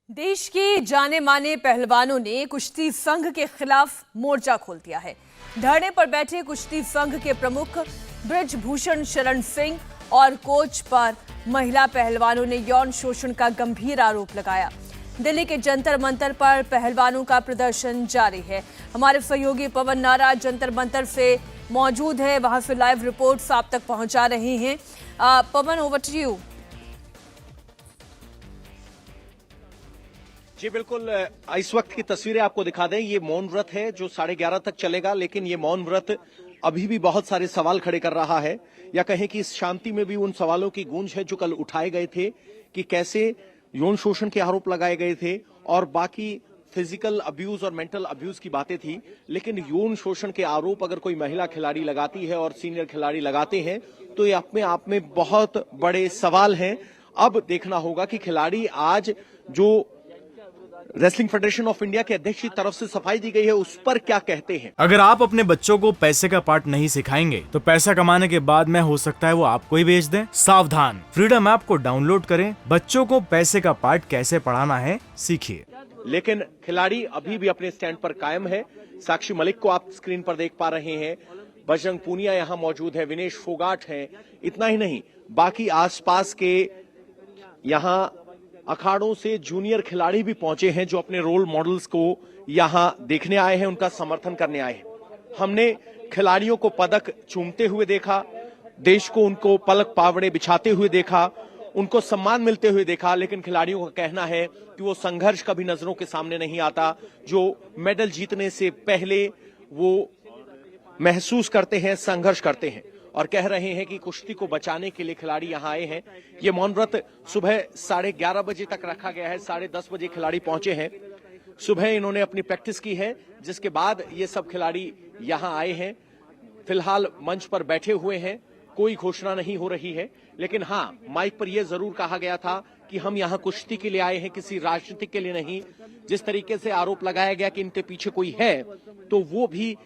देश के जाने माने पहलवानों ने कुश्ती संघ के खिलाफ मोर्चा खोल दिया है। धरने पर बैठे कुश्ती संघ के प्रमुख बृजभूषण शरण सिंह और कोच पर महिला पहलवानों ने यौन शोषण का गंभीर आरोप लगाया। दिल्ली के जंतर मंतर पर पहलवानों का प्रदर्शन जारी है। हमारे सहयोगी पवन नारा जंतर मंतर से मौजूद है, वहां से लाइव रिपोर्ट्स आप तक पहुंचा रहे हैं। पवन, ओवर टू यू। जी बिल्कुल, इस वक्त की तस्वीरें आपको दिखा दें। ये मौन व्रत है जो 11:30 तक चलेगा, लेकिन ये मौन व्रत अभी भी बहुत सारे सवाल खड़े कर रहा है, या कहें कि इस शांति में भी उन सवालों की गूंज है जो कल उठाए गए थे कि कैसे यौन शोषण के आरोप लगाए गए थे और बाकी फिजिकल अब्यूज और मेंटल अब्यूज की बातें थी। लेकिन यौन शोषण के आरोप अगर कोई महिला खिलाड़ी लगाती है और सीनियर खिलाड़ी लगाते हैं तो ये अपने आप में बहुत बड़े सवाल हैं। अब देखना होगा कि खिलाड़ी आज जो रेसलिंग फेडरेशन ऑफ इंडिया के अध्यक्ष की तरफ से सफाई दी गई है उस पर क्या कहते हैं। अगर आप अपने बच्चों को पैसे का पार्ट नहीं सिखाएंगे तो पैसा कमाने के बाद में हो सकता है वो आपको ही बेच दें। सावधान, फ्रीडम ऐप को डाउनलोड करें, बच्चों को पैसे का पार्ट कैसे पढ़ाना है सीखिए। लेकिन खिलाड़ी अभी भी अपने स्टैंड पर कायम है। साक्षी मलिक को आप स्क्रीन पर देख पा रहे हैं, बजरंग पूनिया यहाँ मौजूद है, विनेश फोगाट है। इतना ही नहीं, बाकी आसपास के यहाँ अखाड़ों से जूनियर खिलाड़ी भी पहुंचे हैं जो अपने रोल मॉडल्स को यहां देखने आए हैं, उनका समर्थन करने आए हैं। हमने खिलाड़ियों को पदक चूमते हुए देखा, देश को उनको पलक पावड़े बिछाते हुए देखा, उनको सम्मान मिलते हुए देखा। लेकिन खिलाड़ियों का कहना है कि वो संघर्ष कभी नजरों के सामने नहीं आता जो मेडल जीतने से पहले वो महसूस करते हैं, संघर्ष करते हैं। और कह रहे हैं कि कुश्ती को बचाने के लिए खिलाड़ी यहां आए हैं। ये मौन व्रत सुबह 11:30 बजे तक रखा गया है। 10:30 बजे खिलाड़ी पहुंचे हैं। सुबह इन्होंने अपनी प्रैक्टिस की है, जिसके बाद ये सब खिलाड़ी यहां आए हैं। फिलहाल मंच पर बैठे हुए हैं, कोई घोषणा नहीं हो रही है। लेकिन हाँ, माइक पर यह जरूर कहा गया था कि हम यहाँ कुश्ती के लिए आए हैं, किसी राजनीति के लिए नहीं। जिस तरीके से आरोप लगाया गया कि इनके पीछे कोई है, तो वो भी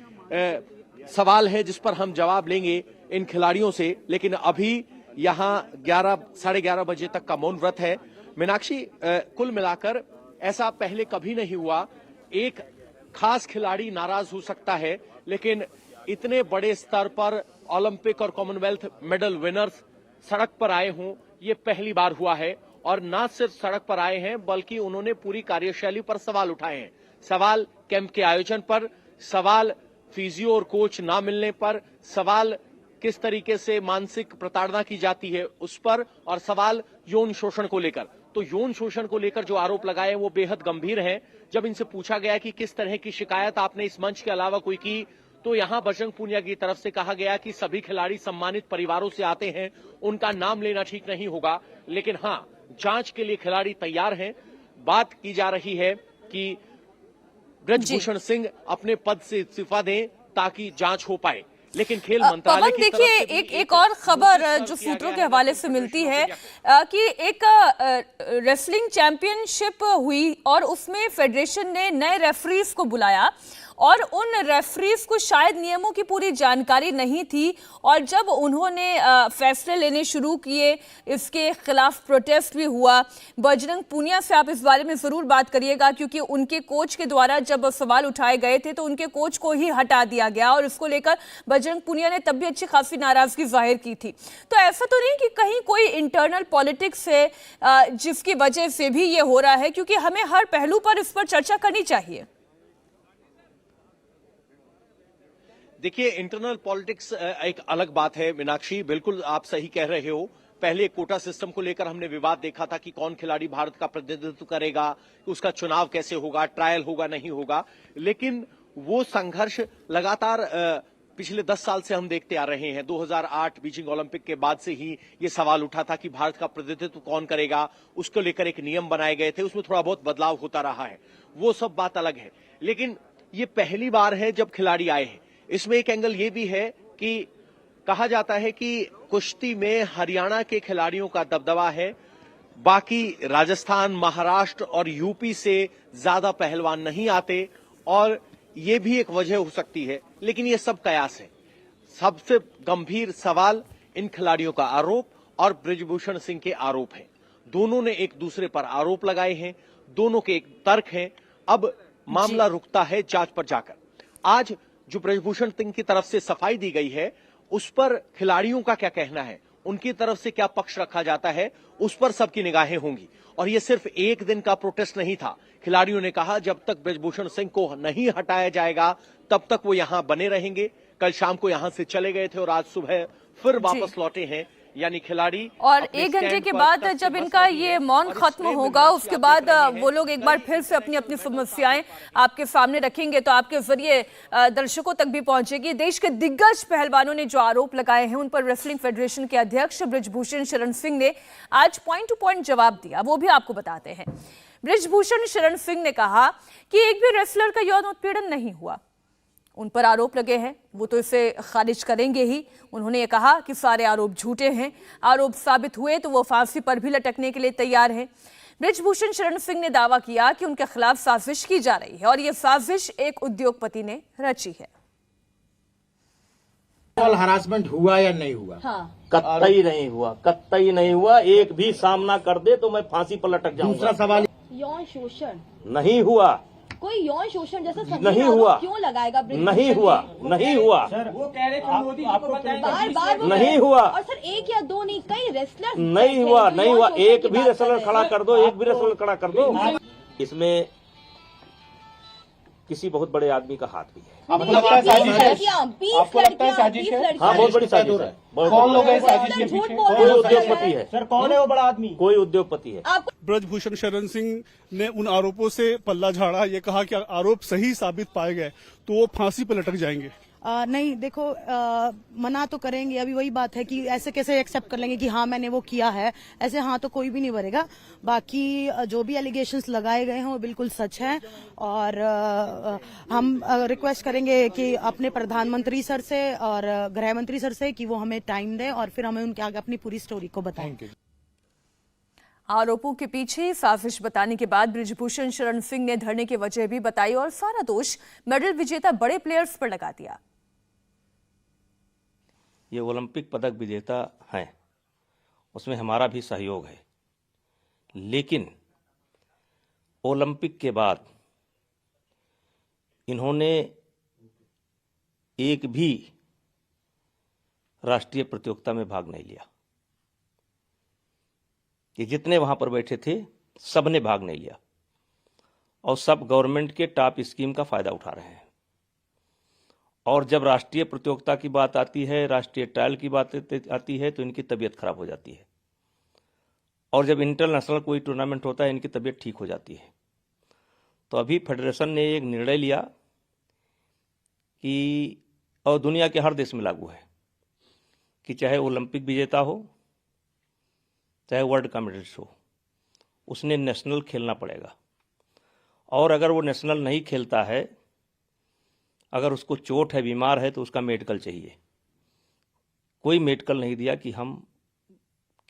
सवाल है जिस पर हम जवाब लेंगे इन खिलाड़ियों से। लेकिन अभी यहाँ 11-11:30 बजे तक का मौन व्रत है। मीनाक्षी, कुल मिलाकर ऐसा पहले कभी नहीं हुआ। एक खास खिलाड़ी नाराज हो सकता है, लेकिन इतने बड़े स्तर पर ओलंपिक और कॉमनवेल्थ मेडल विनर्स सड़क पर आए हों, ये पहली बार हुआ है। और न सिर्फ सड़क पर आए हैं, बल्कि उन्होंने पूरी कार्यशैली पर सवाल उठाए हैं। सवाल कैंप के आयोजन पर, सवाल फिजियो और कोच ना मिलने पर, सवाल किस तरीके से मानसिक प्रताड़ना की जाती है उस पर, और सवाल यौन शोषण को लेकर। तो यौन शोषण को लेकर जो आरोप लगाए वो बेहद गंभीर हैं। जब इनसे पूछा गया कि किस तरह की शिकायत आपने इस मंच के अलावा कोई की, तो यहां बजरंग पूनिया की तरफ से कहा गया कि सभी खिलाड़ी सम्मानित परिवारों से आते हैं, उनका नाम लेना ठीक नहीं होगा। लेकिन हां, जांच के लिए खिलाड़ी तैयार हैं। बात की जा रही है कि बृजभूषण सिंह अपने पद से इस्तीफा दें ताकि जांच हो पाए। लेकिन खेल मंत्रालय की देखिए, एक और खबर जो सूत्रों के हवाले से मिलती है कि एक रेसलिंग चैंपियनशिप हुई और उसमें फेडरेशन ने नए रेफरीज को बुलाया और उन रेफरीज को शायद नियमों की पूरी जानकारी नहीं थी। और जब उन्होंने फैसले लेने शुरू किए, इसके खिलाफ प्रोटेस्ट भी हुआ। बजरंग पूनिया से आप इस बारे में जरूर बात करिएगा, क्योंकि उनके कोच के द्वारा जब सवाल उठाए गए थे तो उनके कोच को ही हटा दिया गया और इसको लेकर बजरंग पूनिया ने तब भी अच्छी खासी नाराजगी जाहिर की थी। तो ऐसा तो नहीं कि कहीं कोई इंटरनल पॉलिटिक्स है जिसकी वजह से भी ये हो रहा है, क्योंकि हमें हर पहलू पर इस पर चर्चा करनी चाहिए। देखिए, इंटरनल पॉलिटिक्स एक अलग बात है मीनाक्षी, बिल्कुल आप सही कह रहे हो। पहले कोटा सिस्टम को लेकर हमने विवाद देखा था कि कौन खिलाड़ी भारत का प्रतिनिधित्व करेगा, उसका चुनाव कैसे होगा, ट्रायल होगा नहीं होगा। लेकिन वो संघर्ष लगातार पिछले 10 साल से हम देखते आ रहे हैं। 2008 बीजिंग ओलंपिक के बाद से ही ये सवाल उठा था कि भारत का प्रतिनिधित्व कौन करेगा, उसको लेकर एक नियम बनाए गए थे। उसमें थोड़ा बहुत बदलाव होता रहा है, वो सब बात अलग है। लेकिन ये पहली बार है जब खिलाड़ी आए हैं। इसमें एक एंगल ये भी है कि कहा जाता है कि कुश्ती में हरियाणा के खिलाड़ियों का दबदबा है, बाकी राजस्थान, महाराष्ट्र और यूपी से ज्यादा पहलवान नहीं आते, और ये भी एक वजह हो सकती है। लेकिन ये सब कयास है। सबसे गंभीर सवाल इन खिलाड़ियों का आरोप और बृजभूषण सिंह के आरोप है। दोनों ने एक दूसरे पर आरोप लगाए हैं, दोनों के एक तर्क हैं। अब मामला रुकता है जांच पर जाकर। आज जो ब्रजभूषण सिंह की तरफ से सफाई दी गई है, उस पर खिलाड़ियों का क्या कहना है, उनकी तरफ से क्या पक्ष रखा जाता है, उस पर सबकी निगाहें होंगी। और ये सिर्फ एक दिन का प्रोटेस्ट नहीं था। खिलाड़ियों ने कहा जब तक ब्रजभूषण सिंह को नहीं हटाया जाएगा तब तक वो यहां बने रहेंगे। कल शाम को यहां से चले गए थे और आज सुबह फिर वापस लौटे हैं। यानी खिलाड़ी और 1 घंटे के बाद जब इनका ये मौन खत्म होगा, उसके बाद वो लोग एक बार फिर से अपनी अपनी समस्याएं आपके सामने रखेंगे, तो आपके जरिए दर्शकों तक भी पहुंचेगी। देश के दिग्गज पहलवानों ने जो आरोप लगाए हैं उन पर रेसलिंग फेडरेशन के अध्यक्ष ब्रजभूषण शरण सिंह ने आज पॉइंट टू पॉइंट जवाब दिया। वो भी आपको बताते हैं। ब्रजभूषण शरण सिंह ने कहा कि एक भी रेसलर का यौन उत्पीड़न नहीं हुआ। उन पर आरोप लगे हैं, वो तो इसे खारिज करेंगे ही। उन्होंने ये कहा कि सारे आरोप झूठे हैं, आरोप साबित हुए तो वो फांसी पर भी लटकने के लिए तैयार हैं। ब्रजभूषण शरण सिंह ने दावा किया कि उनके खिलाफ साजिश की जा रही है और ये साजिश एक उद्योगपति ने रची है। हरासमेंट हुआ या नहीं हुआ? हाँ। कतई नहीं हुआ, कतई नहीं हुआ। एक भी सामना कर दे तो मैं फांसी पर लटक जाऊंगा। दूसरा सवाल, यौन शोषण नहीं हुआ। कोई यौन शोषण जैसा नहीं हुआ, क्यों लगाएगा? नहीं हुआ, नहीं हुआ, वो कह रहे थे मोदी जी को बताएं बार नहीं हुआ। और सर एक या दो नहीं, कई रेसलर नहीं हुआ, नहीं हुआ। एक भी रेसलर खड़ा कर दो, एक भी रेसलर खड़ा कर दो। इसमें किसी बहुत बड़े आदमी का हाथ भी है। आपको लगता है साजिश है? आपको लगता है साजिश है? हाँ, बहुत बड़ी साजिश है। कौन लोग हैं साजिश के पीछे? कोई उद्योगपति है। सर कौन है वो बड़ा आदमी? कोई उद्योगपति है। ब्रजभूषण शरण सिंह ने उन आरोपों से पल्ला झाड़ा, ये कहा कि आरोप सही साबित पाए गए तो वो फांसी पर लटक जाएंगे। नहीं देखो, मना तो करेंगे। अभी वही बात है कि ऐसे कैसे एक्सेप्ट कर लेंगे कि हाँ मैंने वो किया है, ऐसे हाँ तो कोई भी नहीं भरेगा। बाकी जो भी एलिगेशंस लगाए गए हैं वो बिल्कुल सच है। और हम रिक्वेस्ट करेंगे कि अपने प्रधानमंत्री सर से और गृह मंत्री सर से कि वो हमें टाइम दें और फिर हमें उनके आगे अपनी पूरी स्टोरी को बताएं। आरोपों के पीछे साजिश बताने के बाद ब्रजभूषण शरण सिंह ने धरने की वजह भी बताई और सारा दोष मेडल विजेता बड़े प्लेयर्स पर लगा दिया। ये ओलंपिक पदक विजेता हैं, उसमें हमारा भी सहयोग है, लेकिन ओलंपिक के बाद इन्होंने एक भी राष्ट्रीय प्रतियोगिता में भाग नहीं लिया। ये जितने वहां पर बैठे थे सबने भाग नहीं लिया और सब गवर्नमेंट के टॉप स्कीम का फायदा उठा रहे हैं। और जब राष्ट्रीय प्रतियोगिता की बात आती है, राष्ट्रीय ट्रायल की बात आती है तो इनकी तबीयत खराब हो जाती है। और जब इंटरनेशनल कोई टूर्नामेंट होता है इनकी तबीयत ठीक हो जाती है। तो अभी फेडरेशन ने एक निर्णय लिया कि, और दुनिया के हर देश में लागू है, कि चाहे ओलंपिक विजेता हो चाहे वर्ल्ड का मेडलिस्ट हो, उसने नेशनल खेलना पड़ेगा। और अगर वो नेशनल नहीं खेलता है, अगर उसको चोट है, बीमार है, तो उसका मेडिकल चाहिए। कोई मेडिकल नहीं दिया कि हम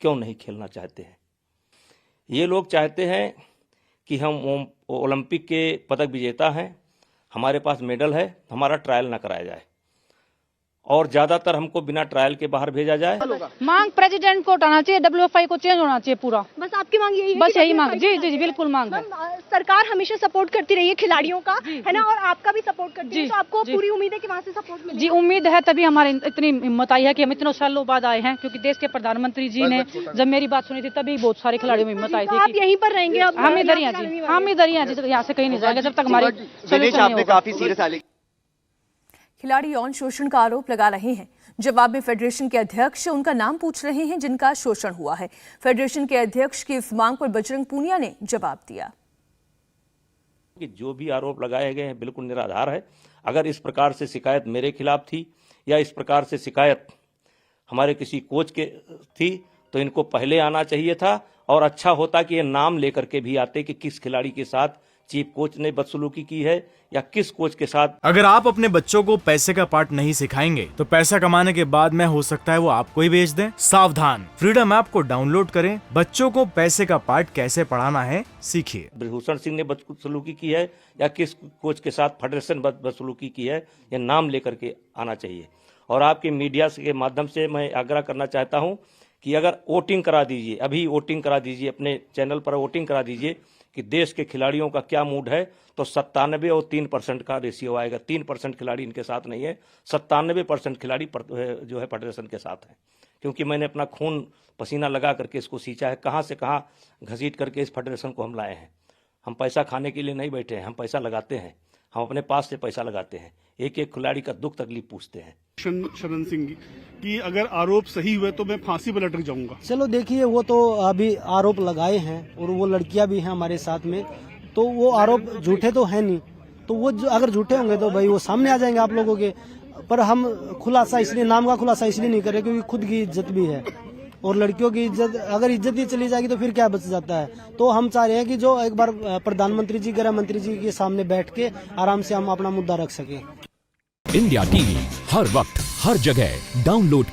क्यों नहीं खेलना चाहते हैं। ये लोग चाहते हैं कि हम ओलंपिक के पदक विजेता हैं, हमारे पास मेडल है, हमारा ट्रायल ना कराया जाए और ज्यादातर हमको बिना ट्रायल के बाहर भेजा जाए। मांग प्रेसिडेंट को हटाना चाहिए, WFI को चेंज होना चाहिए पूरा। बस आपकी मांग यही है? बस यही मांग, जी जी जी बिल्कुल मांग है। सरकार हमेशा सपोर्ट करती रही है खिलाड़ियों का, है ना, और आपका भी सपोर्ट करती है, तो आपको पूरी उम्मीद है कि वहाँ से सपोर्ट मिलेगा? जी उम्मीद है, तभी हमारी इतनी हिम्मत आई है कि हम इतने सालों बाद आए हैं, क्योंकि देश के प्रधानमंत्री जी ने जब मेरी बात सुनी थी तभी बहुत सारे खिलाड़ियों में हिम्मत आई थी। आप यहीं पर रहेंगे? हम इधर ही हैं जी, हम इधर ही हैं जी, यहाँ से कहीं नहीं जाएंगे जब तक हमारी सोल्यूशन नहीं होगा। खिलाड़ी यौन शोषण का आरोप लगा रहे हैं। जवाब में फेडरेशन के अध्यक्ष उनका नाम पूछ रहे हैं जिनका शोषण हुआ है। फेडरेशन के अध्यक्ष की इस मांग पर बजरंग पूनिया ने जवाब दिया कि जो भी आरोप लगाए गए हैं बिल्कुल निराधार है। अगर इस प्रकार से शिकायत मेरे खिलाफ थी या इस प्रकार से शिकायत हमारे किसी कोच के थी तो इनको पहले आना चाहिए था और अच्छा होता कि ये नाम लेकर के भी आते कि किस खिलाड़ी के साथ चीफ कोच ने बदसलूकी की है या किस कोच के साथ। अगर आप अपने बच्चों को पैसे का पार्ट नहीं सिखाएंगे तो पैसा कमाने के बाद में हो सकता है वो आपको ही बेच दें। सावधान, फ्रीडम ऐप को डाउनलोड करें, बच्चों को पैसे का पार्ट कैसे पढ़ाना है सीखिए। ब्रजभूषण सिंह ने बदसलूकी की है या किस कोच के साथ फेडरेशन बदसलूकी की है, ये नाम लेकर के आना चाहिए। और आपके मीडिया के माध्यम से मैं आग्रह करना चाहता हूँ कि अगर वोटिंग करा दीजिए, अभी वोटिंग करा दीजिए, अपने चैनल पर वोटिंग करा दीजिए कि देश के खिलाड़ियों का क्या मूड है, तो 97 और 3% का रेशियो आएगा। 3% खिलाड़ी इनके साथ नहीं है, 97% खिलाड़ी जो है फेडरेशन के साथ है। क्योंकि मैंने अपना खून पसीना लगा करके इसको सींचा है, कहाँ से कहाँ घसीट करके इस फेडरेशन को हम लाए हैं। हम पैसा खाने के लिए नहीं बैठे हैं, हम पैसा लगाते हैं, हम अपने पास से पैसा लगाते हैं, एक एक खिलाड़ी का दुख तकलीफ पूछते हैं। शरण सिंह कि अगर आरोप सही हुए तो मैं फांसी पर लटक जाऊंगा। चलो देखिए, वो तो अभी आरोप लगाए हैं और वो लड़कियां भी हैं हमारे साथ में, तो वो आरोप झूठे तो है नहीं, तो वो अगर झूठे होंगे तो भाई वो सामने आ जाएंगे आप लोगों के। पर हम खुलासा इसलिए, नाम का खुलासा इसलिए नहीं कर रहे क्योंकि खुद की इज्जत भी है, और लड़कियों की इज्जत, अगर इज्जत ही चली जाएगी तो फिर क्या बच जाता है। तो हम चाह रहे हैं कि जो एक बार प्रधानमंत्री जी, गृह मंत्री जी के सामने बैठ के आराम से हम अपना मुद्दा रख सके। इंडिया टीवी हर वक्त हर जगह डाउनलोड